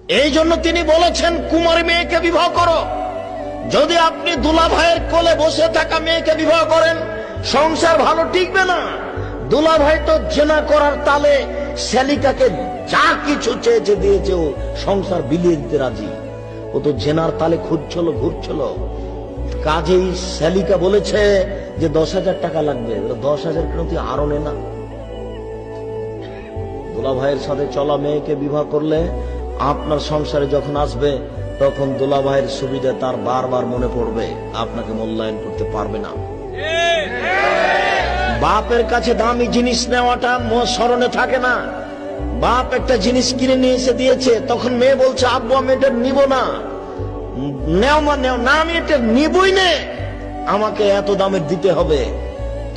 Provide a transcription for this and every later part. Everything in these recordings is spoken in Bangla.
এই জন্য তিনি বলেছেন কুমারী মেয়েকে বিবাহ করো। যদি আপনি দুলা ভাইয়ের কোলে বসে থাকা মেয়েকে বিবাহ করেন, সংসার ভালো টিকবে না। দুলা ভাই তো জেনা করার তালে শ্যালিকাকে যা কিছু চেয়েছে দিয়েছে, ও সংসার বিলিয়ে দিতে রাজি। ও তো জেনার তালে ঘুরছিল। কাজেই শ্যালিকা বলেছে যে 10,000 টাকা লাগবে। 10,000 কেন তুই আরো নে না। দুলা ভাইয়ের সাথে চলা মেয়েকে বিবাহ করলে আপনার সংসারে যখন আসবে, তখন দুলা ভাইয়ের সুবিধা তার বারবার মনে পড়বে, আপনাকে মূল্যায়ন করতে পারবে না। বাপের কাছে দামি জিনিস নেওয়াটা স্মরণে থাকে না। বাপ একটা জিনিস কিনে নিয়ে এসে দিয়েছে, তখন মেয়ে বলছে আব্বু আমি এটা নিব না। নেও না, আমি এটা নিবই না, আমাকে এত দামের দিতে হবে।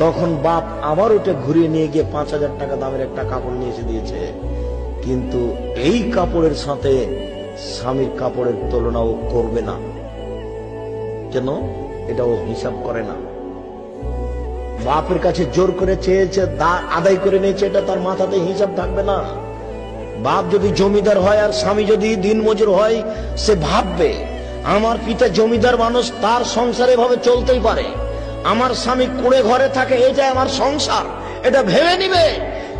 তখন বাপ আবার ওটা ঘুরিয়ে নিয়ে গিয়ে 5,000 টাকা দামের একটা কাপড় নিয়ে এসে দিয়েছে, কিন্তু এই কাপড়ের সাথে স্বামীর কাপড়ের তুলনাও করবে না। কেন? এটাও হিসাব করে না। বাপের কাছে জোর করে চেয়েছে, আদায় করে নিয়েছে, এটা তার মাথাতে হিসাব থাকবে না। বাপ যদি জমিদার হয় আর স্বামী যদি দিনমজুর হয়, সে ভাববে আমার পিতা জমিদার মানুষ, তার সংসারে ভাবে চলতেই পারে। আমার স্বামী কুড়ে ঘরে থাকে, এটাই আমার সংসার, এটা ভেবে নিবে।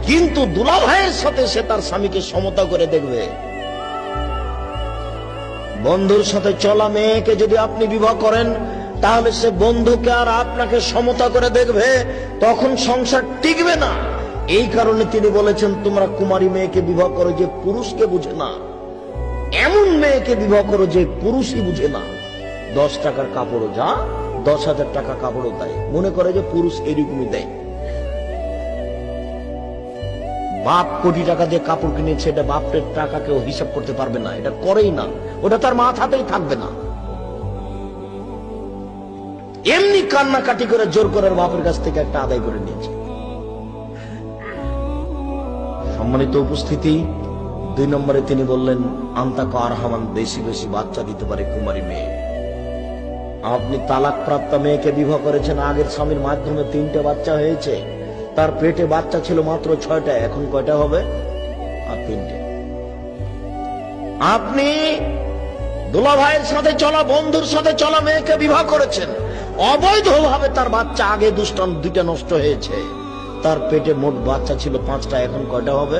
কিন্তু দুলা ভাইয়ের সাথে সে তার স্বামীকে সমতা করে দেখবে। বন্ধুর সাথে চলা মেয়েকে যদি আপনি বিবাহ করেন, তাহলে সে বন্ধুকে আর আপনাকে সমতা করে দেখবে, তখন সংসার টিকবে না। এই কারণে তিনি বলেছেন তোমরা কুমারী মেয়েকে বিবাহ করো যে পুরুষকে বুঝে না, এমন মেয়েকে বিবাহ করো যে পুরুষই বুঝে না। 10 টাকার কাপড়ও যা, 10,000 টাকা কাপড়ও তাই, মনে করে যে পুরুষ এরকমই দেয়। বাপ কোটি টাকা দিয়ে কাপড় কিনেছে, এটা বাপের টাকা কেউ হিসাব করতে পারবে না, এটা করেই না, ওটা তার মাথাতেই থাকবে না। এমনি কান্নাকাটি করে জোর করে বাপের কাছ থেকে একটা আদায় করে নিয়েছে। সম্মানিত উপস্থিতি, 2 নম্বরে তিনি বললেন আন্তাক আরহামান, বেশি বেশি বাচ্চা দিতে পারে কুমারী মেয়ে। আপনি তালাক প্রাপ্ত মেয়েকে বিবাহ করেছেন, আগের স্বামীর মাধ্যমে 3টে বাচ্চা হয়েছে, তার পেটে বাচ্চা ছিল মাত্র 6টা, এখন কয়টা হবে? আর 3টে। আপনি দুলা ভাইয়ের সাথে চলা, বন্ধুর সাথে চলা মেয়েকে বিবাহ করেছেন, অবৈধভাবে তার বাচ্চা আগে 2টা নষ্ট হয়েছে, তার পেটে মোট বাচ্চা ছিল 5টা, এখন কয়টা হবে?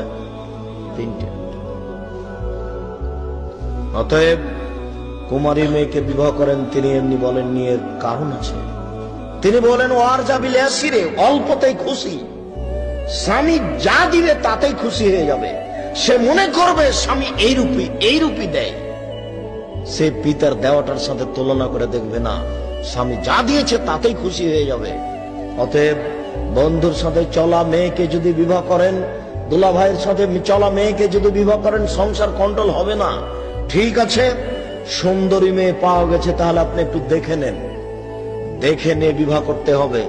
3টে। অতএব কুমারী মেয়েকে বিবাহ করেন, তিনি এমনি বলেননি, এর কারণ আছে। তিনি বলেন ওয়ার যাবিল আসিরে, অল্পতেই খুশি। স্বামী যা দিবে তাতেই খুশি হয়ে যাবে। সে মনে করবে স্বামী এইরূপই দেয়, সে পিতার দেওয়াটার সাথে তুলনা করে দেখবে না, স্বামী যা দিয়েছে তাতেই খুশি হয়ে যাবে। অতএব বন্ধুর সাথে চলা মেয়েকে যদি বিবাহ করেন, দুলা ভাইয়ের সাথে চলা মেয়েকে যদি বিবাহ করেন, সংসার কন্ট্রোল হবে না। ঠিক আছে, সুন্দরী মেয়ে পাওয়া গেছে, তাহলে আপনি একটু দেখে নেন, দেখে নিয়ে বিবাহ করতে হবে।